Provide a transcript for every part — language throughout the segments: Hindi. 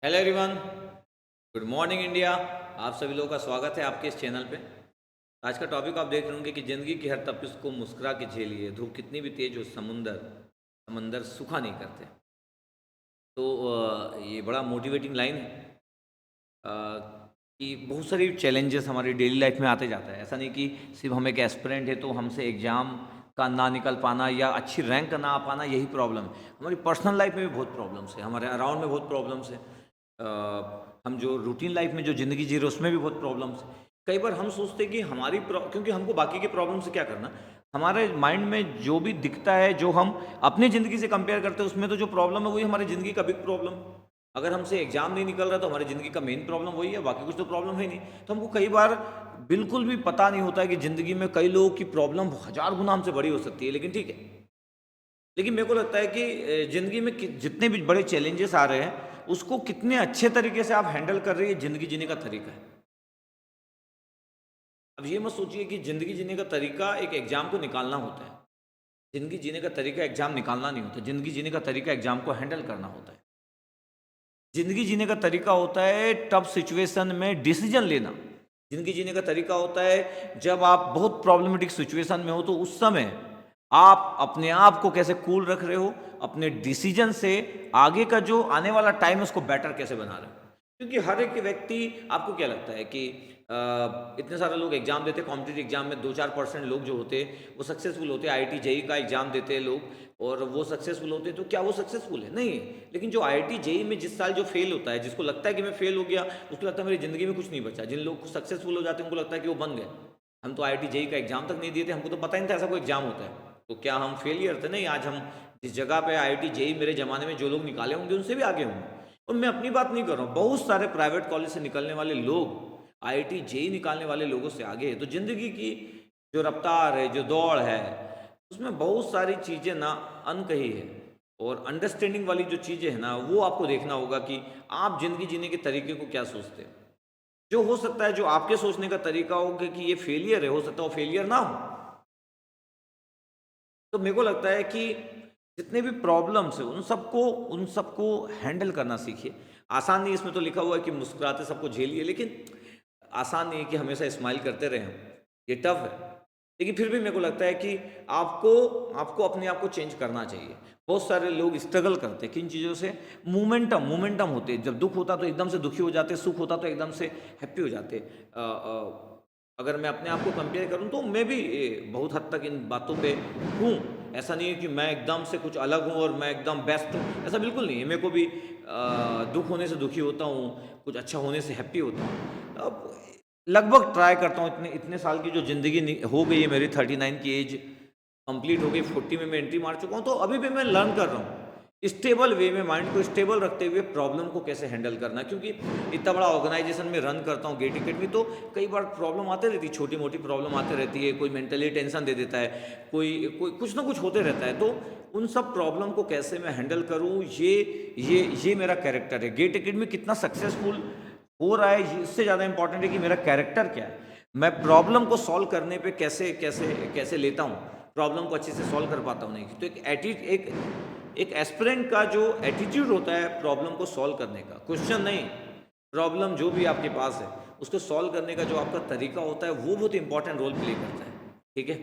Hello everyone, good morning India. आप सभी लोगों का स्वागत है आपके इस चैनल पे। आज का टॉपिक आप देख रहे होंगे कि ज़िंदगी की हर तपिश को मुस्कुरा के झेलिए, धूप कितनी भी तेज हो समंदर समंदर सूखा नहीं करते। तो ये बड़ा मोटिवेटिंग लाइन है। अ, कि बहुत सारी चैलेंजेस हमारी डेली लाइफ में आते जाता है। ऐसा नहीं कि सिर्फ हम एक एस्पिरेंट है तो हमसे एग्ज़ाम का ना निकल पाना या अच्छी रैंक का ना आ पाना यही प्रॉब्लम है। हमारी पर्सनल लाइफ में भी बहुत प्रॉब्लम्स है, हमारे अराउंड में बहुत प्रॉब्लम्स है। हम जो रूटीन लाइफ में जो ज़िंदगी जी रहे हैं उसमें भी बहुत प्रॉब्लम्स है। कई बार हम सोचते हैं कि क्योंकि हमको बाकी के प्रॉब्लम से क्या करना। हमारे माइंड में जो भी दिखता है, जो हम अपनी ज़िंदगी से कंपेयर करते हैं, उसमें तो जो प्रॉब्लम है वही हमारी ज़िंदगी का बिग प्रॉब्लम। अगर हमसे एग्जाम नहीं निकल रहा तो हमारी ज़िंदगी का मेन प्रॉब्लम वही है, बाकी कुछ तो प्रॉब्लम है ही नहीं। तो हमको कई बार बिल्कुल भी पता नहीं होता है कि ज़िंदगी में कई लोगों की प्रॉब्लम हजार गुना हमसे बड़ी हो सकती है, लेकिन ठीक है। लेकिन मेरे को लगता है कि ज़िंदगी में जितने भी बड़े चैलेंजेस आ रहे हैं उसको कितने अच्छे तरीके से आप हैंडल कर रही है, ज़िंदगी जीने का तरीका है। अब ये मत सोचिए कि ज़िंदगी जीने का तरीका एक एग्ज़ाम को निकालना होता है। ज़िंदगी जीने का तरीका एग्ज़ाम निकालना नहीं होता। ज़िंदगी जीने का तरीका एग्ज़ाम को हैंडल करना होता है। ज़िंदगी जीने का तरीका होता है टफ सिचुएशन में डिसीजन लेना। ज़िंदगी जीने का तरीका होता है जब आप बहुत प्रॉब्लमेटिक सिचुएशन में हो तो उस समय आप अपने आप को कैसे कूल रख रहे हो, अपने डिसीजन से आगे का जो आने वाला टाइम है उसको बेटर कैसे बना रहे हो। क्योंकि हर एक व्यक्ति, आपको क्या लगता है कि इतने सारे लोग एग्जाम देते हैं कॉम्पिटिटिव एग्जाम में, 2-4% लोग जो होते हैं वो सक्सेसफुल होते हैं। आईआईटी जेई का एग्जाम देते हैं लोग और वो सक्सेसफुल होते हैं, तो क्या वो सक्सेसफुल है? नहीं है। लेकिन जो आईआईटी जेई में जिस साल जो फेल होता है, जिसको लगता है कि मैं फेल हो गया, उसको लगता है मेरी ज़िंदगी में कुछ नहीं बचा। जिन लोग सक्सेसफुल हो जाते हैं उनको लगता है कि वो बन गए। हम तो आईआईटी जेई का एग्जाम तक नहीं दिए थे, हमको तो पता ही नहीं था ऐसा कोई एग्जाम होता है। तो क्या हम फेलियर थे? नहीं, आज हम जिस जगह पे आईआईटी जेई मेरे ज़माने में जो लोग निकाले होंगे उनसे भी आगे होंगे। और मैं अपनी बात नहीं कर रहा हूँ, बहुत सारे प्राइवेट कॉलेज से निकलने वाले लोग आईआईटी जेई निकालने वाले लोगों से आगे है। तो ज़िंदगी की जो रफ्तार है, जो दौड़ है, उसमें बहुत सारी चीज़ें ना अनकही है। और अंडरस्टैंडिंग वाली जो चीज़ें हैं ना, वो आपको देखना होगा कि आप ज़िंदगी जीने के तरीके को क्या सोचते हैं। जो हो सकता है, जो आपके सोचने का तरीका हो कि ये फेलियर है, हो सकता है वो फेलियर ना हो। तो मेरे को लगता है कि जितने भी प्रॉब्लम्स हैं उन सबको हैंडल करना सीखिए। आसान नहीं, इसमें तो लिखा हुआ है कि मुस्कुराते सबको झेलिए, लेकिन आसान नहीं है कि हमेशा स्माइल करते रहें। ये टफ है। लेकिन फिर भी मेरे को लगता है कि आपको आपको अपने आप को चेंज करना चाहिए। बहुत सारे लोग स्ट्रगल करते हैं किन चीज़ों से? मोमेंटम होते हैं। जब दुख होता तो एकदम से दुखी हो जाते, सुख होता तो एकदम से हैप्पी हो जाते। अगर मैं अपने आप को कंपेयर करूं तो मैं भी बहुत हद तक इन बातों पे हूँ। ऐसा नहीं है कि मैं एकदम से कुछ अलग हूँ और मैं एकदम बेस्ट हूँ, ऐसा बिल्कुल नहीं है। मेरे को भी दुख होने से दुखी होता हूँ, कुछ अच्छा होने से हैप्पी होता हूँ। अब लगभग ट्राई करता हूँ, इतने इतने साल की जो ज़िंदगी हो गई है मेरी, 39 की एज कंप्लीट हो गई, 40 में मैं एंट्री मार चुका हूँ, तो अभी भी मैं लर्न कर रहा हूँ स्टेबल वे में माइंड को स्टेबल रखते हुए प्रॉब्लम को कैसे हैंडल करना। क्योंकि इतना बड़ा ऑर्गेनाइजेशन में रन करता हूँ गेट अकेडमी, तो कई बार प्रॉब्लम आते रहती है, छोटी मोटी प्रॉब्लम आती रहती है। कोई मेंटली टेंशन दे देता है, कोई कोई कुछ ना कुछ होते रहता है। तो उन सब प्रॉब्लम को कैसे मैं हैंडल करूँ, ये मेरा कैरेक्टर है। गेट अकेडमी कितना सक्सेसफुल हो रहा है, इससे ज़्यादा इंपॉर्टेंट है कि मेरा कैरेक्टर क्या है। मैं प्रॉब्लम को सॉल्व करने पे कैसे कैसे कैसे लेता हूँ, प्रॉब्लम को अच्छे से सॉल्व कर पाता हूँ। नहीं तो एक एस्पिरेंट का जो एटीट्यूड होता है प्रॉब्लम को सॉल्व करने का, क्वेश्चन नहीं, प्रॉब्लम जो भी आपके पास है उसको सॉल्व करने का जो आपका तरीका होता है वो बहुत इंपॉर्टेंट रोल प्ले करता है। ठीक है।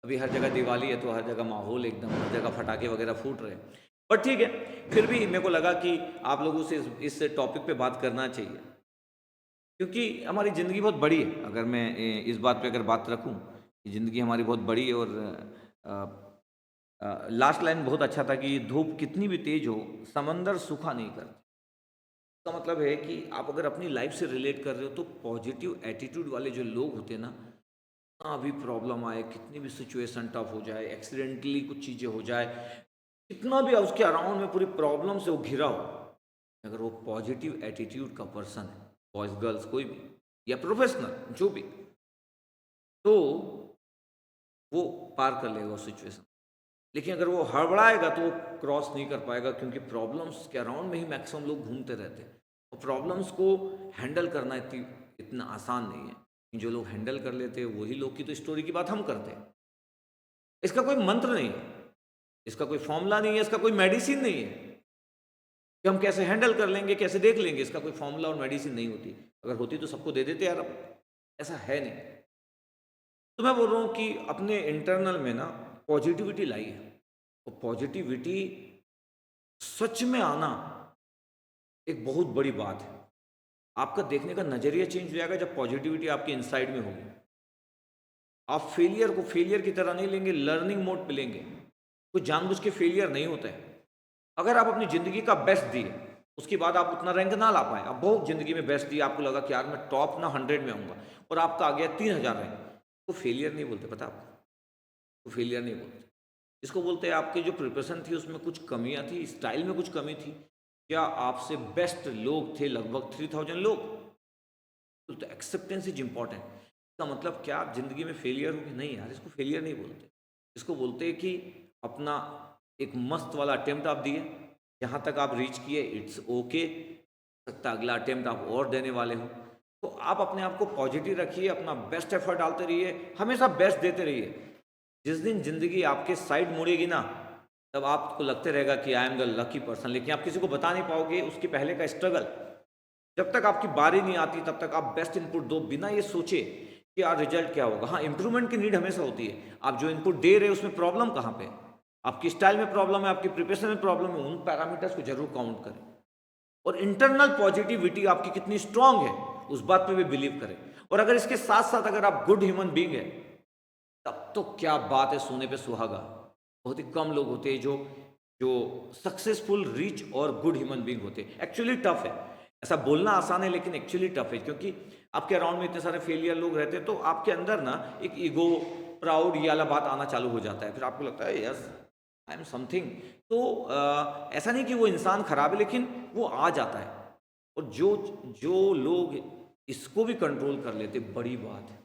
अभी हर जगह दिवाली है तो हर जगह माहौल एकदम, हर जगह फटाके वगैरह फूट रहे हैं। पर ठीक है, फिर भी मेरे को लगा कि आप लोगों से इस टॉपिक पे बात करना चाहिए। क्योंकि हमारी ज़िंदगी बहुत बड़ी है। अगर मैं इस बात पे अगर बात रखूं कि ज़िंदगी हमारी बहुत बड़ी है, और लास्ट लाइन बहुत अच्छा था कि धूप कितनी भी तेज हो समंदर सूखा नहीं करता। इसका मतलब है कि आप अगर अपनी लाइफ से रिलेट कर रहे हो तो पॉजिटिव एटीट्यूड वाले जो लोग होते हैं ना, कितना भी प्रॉब्लम आए, कितनी भी सिचुएशन टफ हो जाए, एक्सीडेंटली कुछ चीज़ें हो जाए, कितना भी उसके अराउंड में पूरी प्रॉब्लम से वो घिरा हो, अगर वो पॉजिटिव एटीट्यूड का पर्सन है, बॉयज गर्ल्स कोई भी या प्रोफेशनल जो भी, तो वो पार कर लेगा उस सिचुएशन। लेकिन अगर वो हड़बड़ाएगा तो वो क्रॉस नहीं कर पाएगा, क्योंकि प्रॉब्लम्स के अराउंड में ही मैक्सिमम लोग घूमते रहते हैं। और प्रॉब्लम्स को हैंडल करना इतना आसान नहीं है। जो लोग हैंडल कर लेते हैं वही लोग की तो स्टोरी की बात हम करते हैं। इसका कोई मंत्र नहीं है, इसका कोई फॉर्मूला नहीं है, इसका कोई मेडिसिन नहीं है। कि हम कैसे हैंडल कर लेंगे, कैसे देख लेंगे। इसका कोई फॉर्मूला और मेडिसिन नहीं होती। अगर होती तो सबको दे देते यार, अब ऐसा है नहीं। तो मैं बोल रहा हूँ कि अपने इंटरनल में ना पॉजिटिविटी लाइए। और पॉजिटिविटी सच में आना एक बहुत बड़ी बात है। आपका देखने का नजरिया चेंज हो जाएगा जब पॉजिटिविटी आपके इनसाइड में होगी। आप फेलियर को फेलियर की तरह नहीं लेंगे, लर्निंग मोड पे लेंगे। कोई जानबूझ के फेलियर नहीं होता है। अगर आप अपनी जिंदगी का बेस्ट दिए, उसके बाद आप उतना रैंक ना ला पाए, आप बहुत जिंदगी में बेस्ट दिए, आपको लगा कि यार मैं टॉप ना 100 में आऊंगा, और आपका आ गया 3000 रैंक, तो फेलियर नहीं बोलते, पता आपको? तो फेलियर नहीं बोलते। इसको बोलते हैं आपकी जो प्रिपरेशन थी उसमें कुछ कमियां थी, स्टाइल में कुछ कमी थी। क्या आपसे बेस्ट लोग थे लगभग 3000 लोग, तो एक्सेप्टेंस इज इंपॉर्टेंट। इसका मतलब क्या आप जिंदगी में फेलियर हो गए? नहीं यार, इसको फेलियर नहीं बोलते। इसको बोलते हैं कि अपना एक मस्त वाला अटेम्प्ट आप दिए, जहाँ तक आप रीच किए इट्स ओके, सकता अगला अटेम्प्ट आप और देने वाले हो। तो आप अपने आप को पॉजिटिव रखिए, अपना बेस्ट एफर्ट डालते रहिए, हमेशा बेस्ट देते रहिए। जिस दिन जिंदगी आपके साइड मुड़ेगी ना, तब आपको लगते रहेगा कि I am the lucky person, लेकिन आप किसी को बता नहीं पाओगे उसके पहले का स्ट्रगल। जब तक आपकी बारी नहीं आती तब तक आप बेस्ट इनपुट दो, बिना ये सोचे कि यार रिजल्ट क्या होगा। हाँ, इंप्रूवमेंट की नीड हमेशा होती है। आप जो इनपुट दे रहे हो उसमें प्रॉब्लम कहाँ पे, आपकी स्टाइल में प्रॉब्लम है, आपकी प्रिपरेशन में प्रॉब्लम है, उन पैरामीटर्स को जरूर काउंट करें। और इंटरनल पॉजिटिविटी आपकी कितनी स्ट्रांग है उस बात पे भी बिलीव करें। और अगर इसके साथ साथ अगर आप गुड ह्यूमन बीइंग है, तब तो क्या बात है, सोने पे सुहागा। बहुत ही कम लोग होते हैं जो जो सक्सेसफुल, रिच और गुड ह्यूमन बीइंग होते हैं। एक्चुअली टफ है, ऐसा बोलना आसान है लेकिन एक्चुअली टफ है, क्योंकि आपके अराउंड में इतने सारे फेलियर लोग रहते हैं, तो आपके अंदर ना एक ईगो, प्राउड ये वाला बात आना चालू हो जाता है। फिर आपको लगता है यस आई एम समथिंग। तो ऐसा नहीं कि वो इंसान खराब है, लेकिन वो आ जाता है। और जो जो लोग इसको भी कंट्रोल कर लेते, बड़ी बात है,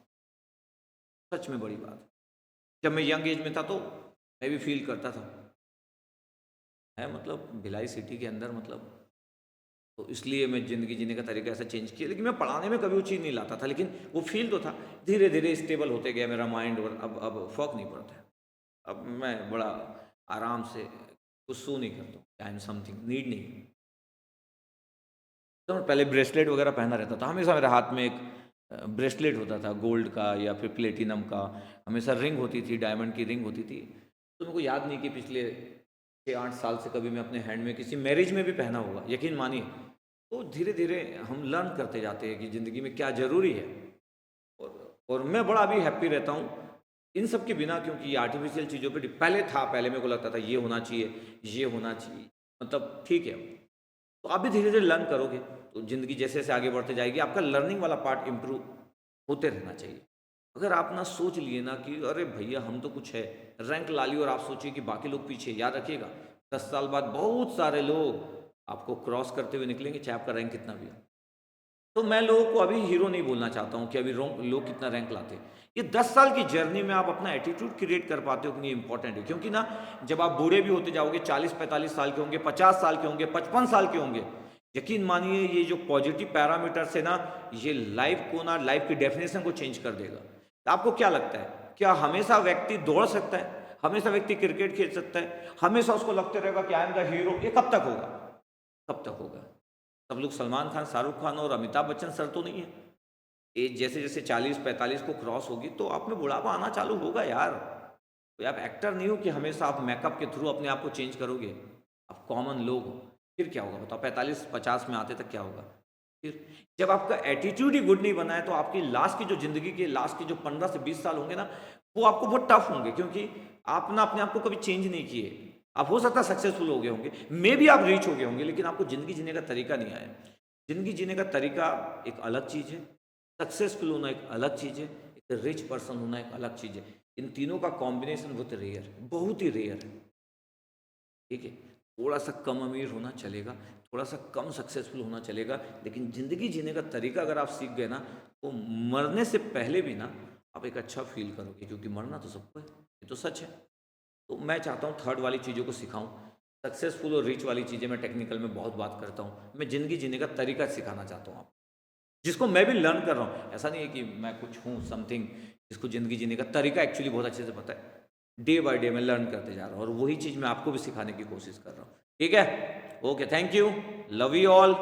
सच में बड़ी बात है। जब मैं यंग एज में था तो मैं भी फील करता था, है मतलब भिलाई सिटी के अंदर, मतलब तो इसलिए मैं ज़िंदगी जीने का तरीका ऐसा चेंज किया। लेकिन मैं पढ़ाने में कभी वो चीज़ नहीं लाता था, लेकिन वो फील तो था। धीरे धीरे स्टेबल होते गया मेरा माइंड, और अब फर्क नहीं पड़ता है। अब मैं बड़ा आराम से कुछ सू नहीं करता, आई एम समथिंग, नीड नहीं। तो मैं पहले ब्रेसलेट वगैरह पहना रहता था, हमेशा मेरे हाथ में एक ब्रेसलेट होता था गोल्ड का या फिर प्लेटिनम का, हमेशा रिंग होती थी, डायमंड की रिंग होती थी। तो मेरे को याद नहीं कि पिछले 6-8 साल से कभी मैं अपने हैंड में किसी मैरिज में भी पहना होगा, यकीन मानिए। तो धीरे धीरे हम लर्न करते जाते हैं कि ज़िंदगी में क्या ज़रूरी है। और मैं बड़ा अभी हैप्पी रहता हूँ इन सब के बिना, क्योंकि ये आर्टिफिशियल चीज़ों पे पहले था, पहले मेरे को लगता था ये होना चाहिए, ये होना चाहिए, मतलब ठीक है। तो आप भी धीरे धीरे लर्न करोगे तो ज़िंदगी जैसे जैसे आगे बढ़ते जाएगी, आपका लर्निंग वाला पार्ट इम्प्रूव होते रहना चाहिए। अगर आप ना सोच लिए ना कि अरे भैया हम तो कुछ है, रैंक ला लियो, और आप सोचिए कि बाकी लोग पीछे, याद रखिएगा 10 साल बाद बहुत सारे लोग आपको क्रॉस करते हुए निकलेंगे, चाहे आपका रैंक कितना भी हो। तो मैं लोगों को अभी हीरो नहीं बोलना चाहता हूँ कि अभी लोग कितना रैंक लाते हैं। ये 10 साल की जर्नी में आप अपना एटीट्यूड क्रिएट कर पाते हो कि नहीं, इंपॉर्टेंट है। क्योंकि ना जब आप बूढ़े भी होते जाओगे, 40-45 साल के होंगे, 50 साल के होंगे, 55 साल के होंगे, यकीन मानिए ये जो पॉजिटिव पैरामीटर्स है ना, ये लाइफ को ना, लाइफ की डेफिनेशन को चेंज कर देगा। तो आपको क्या लगता है, क्या हमेशा व्यक्ति दौड़ सकता है, हमेशा व्यक्ति क्रिकेट खेल सकता है, हमेशा उसको लगते रहेगा कि आई एम द हीरो? ये कब तक होगा, कब तक होगा? सब लोग सलमान खान, शाहरुख खान और अमिताभ बच्चन सर तो नहीं है। एज जैसे जैसे 40-45 को क्रॉस होगी तो आप में बुढ़ापा आना चालू होगा यार। तो आप एक्टर नहीं हो कि हमेशा आप मेकअप के थ्रू अपने आप को चेंज करोगे। आप कॉमन लोग हो। फिर क्या होगा बताओ, 45-50 में आते तक क्या होगा? फिर जब आपका एटीट्यूड ही गुड नहीं बना है, तो आपकी लास्ट की जो ज़िंदगी के लास्ट के जो 15 से 20 साल होंगे ना, वो आपको बहुत टफ होंगे, क्योंकि आप ना अपने आप को कभी चेंज नहीं किए। आप हो सकता है सक्सेसफुल हो गए होंगे, मे भी आप रीच हो गए होंगे, लेकिन आपको ज़िंदगी जीने का तरीका नहीं आया। ज़िंदगी जीने का तरीका एक अलग चीज़ है, सक्सेसफुल होना एक अलग चीज़ है, एक रिच पर्सन होना एक अलग चीज़ है। इन तीनों का कॉम्बिनेशन बहुत रेयर है, बहुत ही रेयर है। ठीक है, थोड़ा सा कम अमीर होना चलेगा, थोड़ा सा कम सक्सेसफुल होना चलेगा, लेकिन ज़िंदगी जीने का तरीका अगर आप सीख गए ना, तो मरने से पहले भी ना आप एक अच्छा फील करोगे, क्योंकि मरना तो सबको है, ये तो सच है। तो मैं चाहता हूँ थर्ड वाली चीज़ों को सिखाऊं। सक्सेसफुल और रिच वाली चीज़ें मैं टेक्निकल में बहुत बात करता हूँ, मैं ज़िंदगी जीने का तरीका सिखाना चाहता हूँ आप, जिसको मैं भी लर्न कर रहा हूँ। ऐसा नहीं है कि मैं कुछ हूँ समथिंग, जिसको ज़िंदगी जीने का तरीका एक्चुअली बहुत अच्छे से पता है। डे बाय डे मैं लर्न करते जा रहा हूँ और वही चीज़ मैं आपको भी सिखाने की कोशिश कर रहा हूँ। ठीक है, okay, thank you, love you all.